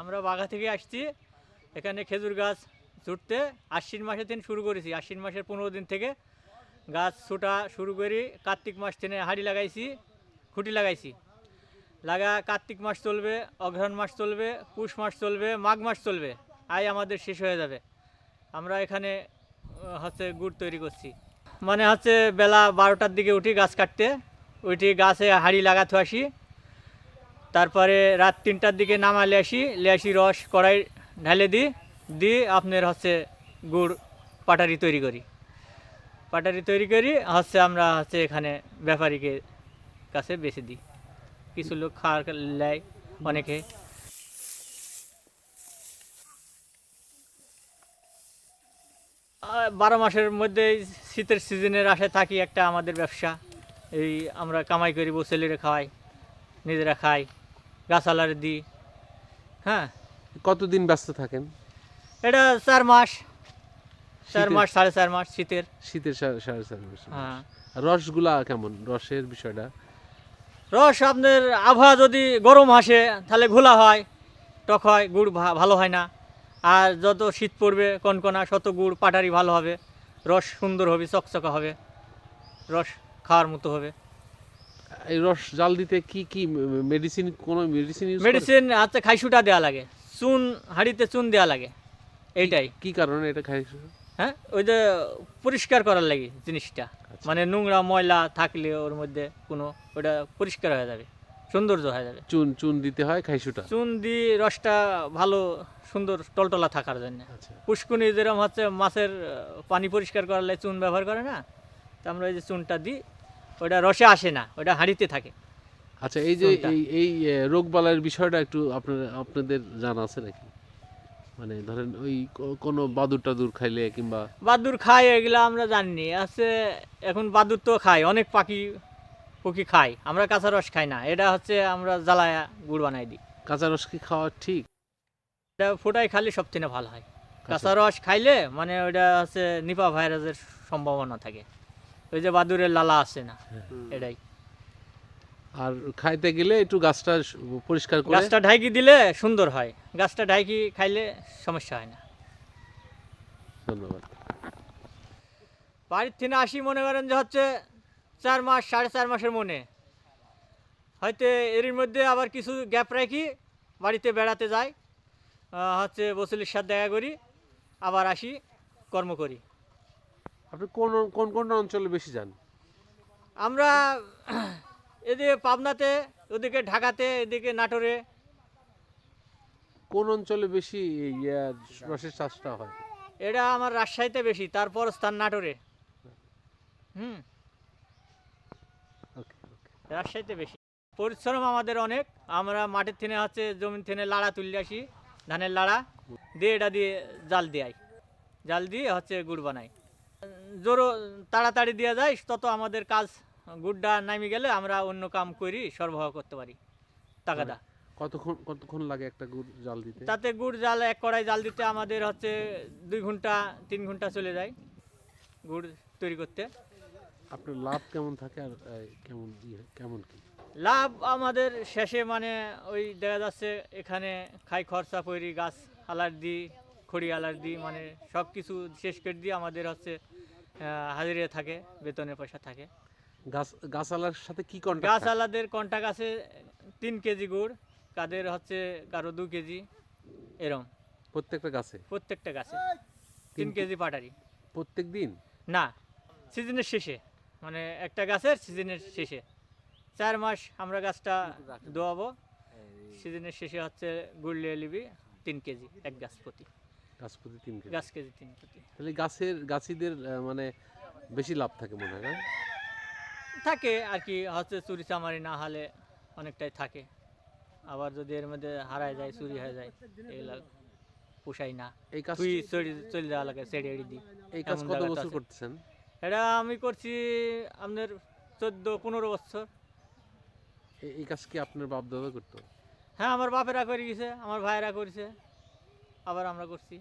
আমরা বাঘা থেকে আসছি, এখানে খেজুর গাছ ছুটতে আশ্বিন মাসে থেকে শুরু করেছি। আশ্বিন মাসের 15 দিন থেকে গাছ ছোটা শুরু করি। কার্তিক মাস থেকে হাঁড়ি লাগাইছি, খুঁটি লাগাইছি। কার্তিক মাস চলবে, অঘ্রাণ মাস চলবে, পুষ মাস চলবে, মাঘ মাস চলবে, আমাদের শেষ হয়ে যাবে। আমরা এখানে গুড় তৈরি করছি। মানে বেলা 12টার দিকে উঠি গাছ কাটতে, উঠি গাছে হাঁড়ি লাগাতে আসি। তারপরে রাত 3টার দিকে নামালে আসি রস কড়াই ঢালে দিই আপনার গুড় পাটারি তৈরি করি। আমরা এখানে ব্যাপারীকে কাছে বেচে দিই। কিছু লোক খাওয়ার নেয়, অনেকে। 12 মাসের মধ্যে শীতের সিজনের আশায় থাকি একটা আমাদের ব্যবসা। এই আমরা কামাই করি, ছেলেরা খাওয়াই, নিজেরা খাই, গাছালার দিই। হ্যাঁ। কতদিন ব্যস্ত থাকেন? এটা 4 মাস, 4 মাস 4.5 মাস শীতের 4.5 মাস। হ্যাঁ। রসগুলা কেমন? রসের বিষয়টা? রস আপনার আবহাওয়া যদি গরম আসে তাহলে ঘোলা হয়, টক হয়, গুড় ভালো হয় না। আর যত শীত পড়বে কনকনা, শত গুড় পাটারি ভালো হবে, রস সুন্দর হবে, চকচকা হবে, রস খাওয়ার মতো হবে। এই রস জাল দিতে কি কি মেডিসিন, কোনো মেডিসিন ইউজ করেন? মেডিসিন খাইশুটা দেওয়া লাগে, চুন, হাঁড়িতে চুন দেওয়া লাগে। এইটাই। কি কারণে এটা খাইশুটা? হ্যাঁ, ওই যে পরিষ্কার করার লাগে জিনিসটা। মানে নোংরা ময়লা থাকলে ওর মধ্যে ওটা পরিষ্কার হয়ে যাবে, সৌন্দর্য হয়ে যাবে। চুন দিতে হয় খাইশুটা? চুন দিয়ে রসটা ভালো সুন্দর টলটলা থাকার জন্য। পুষ্কুনি যেরকম মাছের পানি পরিষ্কার করার লাগে চুন ব্যবহার করে না, তো আমরা এই যে চুনটা দিই, ওটা রসে আসে না, ওটা হাঁড়িতে থাকে। আচ্ছা, এই যে এই রোগবালাইয়ের বিষয়টা একটু আপনাদের জানা আছে নাকি? মানে ধরেন ওই কোনো বাদুর টাদুর খাইলে কিংবা বাদুর খাই, এগুলা আমরা জানি। এখন বাদুর তো খাই, অনেক পক্ষী খাই। আমরা কাঁচা রস খাই না, এটা আমরা জ্বালায়া গুড় বানাই দিই। কাঁচা রস কি খাওয়া ঠিক? এটা ফোটাই খালি সব থেকে ভালো হয়। কাঁচা রস খাইলে মানে ওইটা নিপা ভাইরাসের সম্ভাবনা থাকে, ওই যে বাদুরের লালা আছে না, এটাই। আর খাইতে গেলে একটু গাছটা পরিষ্কার করে গাছটা ঢাইকি দিলে সুন্দর হয়, গাছটা ঢাইকি খাইলে সমস্যা হয় না। ধন্যবাদ। বাড়ির থেকে আসি, মনে করেন যে 4 মাস 4.5 মাসের মনে হয়তো, এর মধ্যে আবার কিছু গ্যাপ রাখি, বাড়িতে বেড়াতে যাই, বসুলির সাথে দেখা করি, আবার আসি, কর্ম করি। আপনি কোন কোন কোন অঞ্চলে বেশি যান? আমরা এদিকে পাবনাতে, ওদিকে ঢাকাতে, এদিকে নাটোরে। কোন অঞ্চলে বেশি রসের চাষটা হয়? এটা আমার রাজশাহীতে বেশি, তারপর স্থান নাটোরে। রাজশাহীতে বেশি। পরিশ্রম আমাদের অনেক। আমরা মাঠের থেকে জমিন থেকে লাড়া তুলে আসি, ধানের লাড়া দিয়ে, এটা দিয়ে জাল দিয়ে জাল দিয়ে গুড় বানাই। জোরো তাড়াতাড়ি দেওয়া যায়, তত আমাদের কাজ, গুড়টা নামি গেলে আমরা অন্য কাম করি, সরবরাহ করতে পারি টাকাটা। কতক্ষণ লাগে একটা গুড় জাল দিতে? তাতে গুড় জাল, এক কড়াই জাল দিতে আমাদের 2 ঘন্টা 3 ঘন্টা চলে যায় গুড় তৈরি করতে। আপনার লাভ কেমন থাকে আর কেমন কি লাভ আমাদের শেষে মানে ওই দেখা যাচ্ছে এখানে খাই খরচা করি, গাছ আলার দিই, খড়ি আলার দিই, মানে সব কিছু শেষ করে দিয়ে আমাদের হাজিরা থাকে, বেতনের পয়সা থাকে। গাছালার সাথে কি কন্টাক্ট? গাছ আলাদের কন্টাক্ট আছে 3 কেজি গুড়, কাদের কারো 2 কেজি, এরম প্রত্যেকটা গাছে 3 কেজি পাটারি প্রত্যেক দিন না, সিজনের শেষে, মানে একটা গাছের সিজনের শেষে 4 মাস আমরা গাছটা দোয়াবো, সিজনের শেষে গুড় লিয়ে নিবি 3 কেজি এক গাছ প্রতি 3 কেজি, গাছ কেজি 3 কেজি। তাহলে গাছিদের মানে বেশি লাভ থাকে মনে হয় না? থাকে আর কি, চুরি চামারি না হলে অনেকটাই থাকে। আবার যদি এর মধ্যে হারায় যায়, চুরি হয়ে যায়, এগুলা পোষাই না, এই কাজ চলে যাওয়া লাগে, ছেড়ে দিই। এই কাজ কত বছর করতেছেন? এটা আমি করছি আপনার 14-15 বছর। এই কাজ কি আপনার বাপ দাদা করতো? হ্যাঁ, আমার বাপেরা করে গেছে, আমার ভাইয়েরা করছে, আবার আমরা করছি।